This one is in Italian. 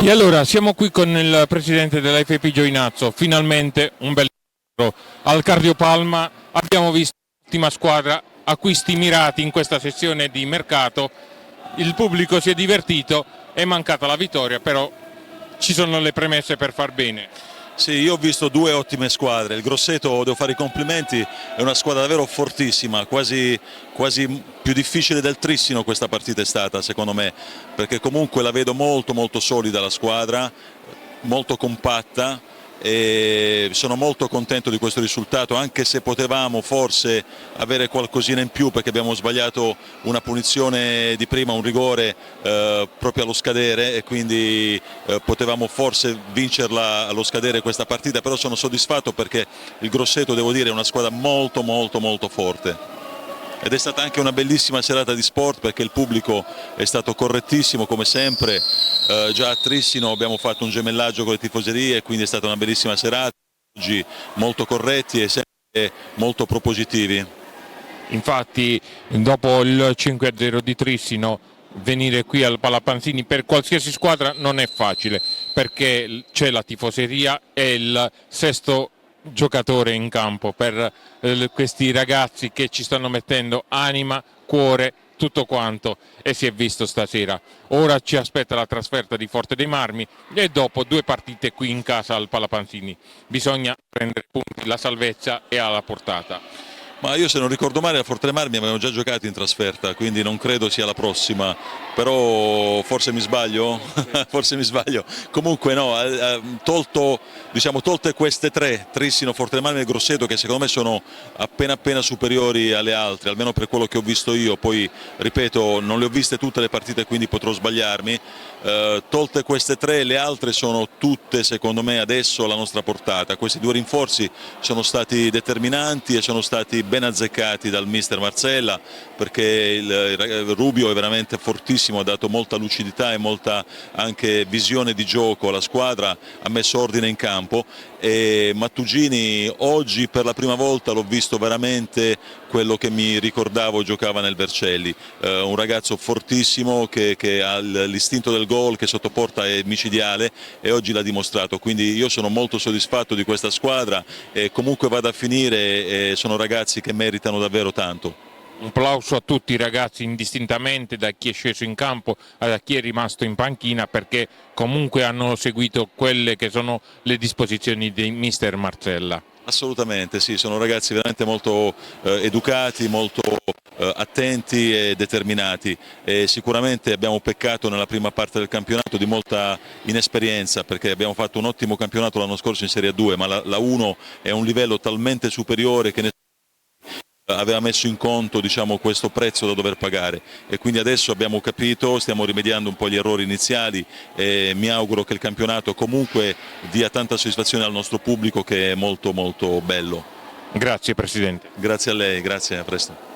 E allora siamo qui con il presidente della FP Giovinazzo, finalmente un bel al Cardiopalma. Abbiamo visto l'ultima squadra, acquisti mirati in questa sessione di mercato, il pubblico si è divertito, è mancata la vittoria, però ci sono le premesse per far bene. Sì, io ho visto due ottime squadre, il Grosseto, devo fare i complimenti, è una squadra davvero fortissima, quasi più difficile del Trissino questa partita è stata secondo me, perché comunque la vedo molto solida la squadra, molto compatta e sono molto contento di questo risultato, anche se potevamo forse avere qualcosina in più perché abbiamo sbagliato una punizione di prima, un rigore proprio allo scadere e quindi potevamo forse vincerla allo scadere questa partita, però sono soddisfatto perché il Grosseto, devo dire, è una squadra molto forte. Ed è stata anche una bellissima serata di sport perché il pubblico è stato correttissimo come sempre, già a Trissino abbiamo fatto un gemellaggio con le tifoserie, quindi è stata una bellissima serata, oggi molto corretti e sempre molto propositivi. Infatti dopo il 5-0 di Trissino venire qui al Palapanzini per qualsiasi squadra non è facile, perché c'è la tifoseria e il sesto giocatore in campo per questi ragazzi che ci stanno mettendo anima, cuore, tutto quanto, e si è visto stasera. Ora ci aspetta la trasferta di Forte dei Marmi e dopo 2 partite qui in casa al Palapanzini. Bisogna prendere punti, la salvezza è alla portata. Ma io, se non ricordo male, a Forte dei Marmi abbiamo già giocato in trasferta, quindi non credo sia la prossima, però forse mi sbaglio? Forse mi sbaglio. Comunque no, tolte queste tre, Trissino, Forte dei Marmi e Grosseto, che secondo me sono appena superiori alle altre, almeno per quello che ho visto io, poi ripeto non le ho viste tutte le partite quindi potrò sbagliarmi, tolte queste tre le altre sono tutte secondo me adesso alla nostra portata. Questi 2 rinforzi sono stati determinanti e sono stati ben azzeccati dal mister Marcella, perché il Rubio è veramente fortissimo, ha dato molta lucidità e molta anche visione di gioco alla squadra, ha messo ordine in campo, e Mattugini oggi per la prima volta l'ho visto veramente quello che mi ricordavo giocava nel Vercelli, un ragazzo fortissimo che ha l'istinto del gol, che sotto porta è micidiale e oggi l'ha dimostrato, quindi io sono molto soddisfatto di questa squadra e comunque vada a finire, sono ragazzi che meritano davvero tanto. Un applauso a tutti i ragazzi indistintamente, da chi è sceso in campo a chi è rimasto in panchina, perché comunque hanno seguito quelle che sono le disposizioni di mister Marcella. Assolutamente sì, sono ragazzi veramente molto educati, molto attenti e determinati, e sicuramente abbiamo peccato nella prima parte del campionato di molta inesperienza, perché abbiamo fatto un ottimo campionato l'anno scorso in Serie 2, ma la 1 è a un livello talmente superiore che aveva messo in conto, diciamo, questo prezzo da dover pagare, e quindi adesso abbiamo capito, stiamo rimediando un po' agli errori iniziali e mi auguro che il campionato comunque dia tanta soddisfazione al nostro pubblico, che è molto bello. Grazie Presidente. Grazie a lei, grazie, a presto.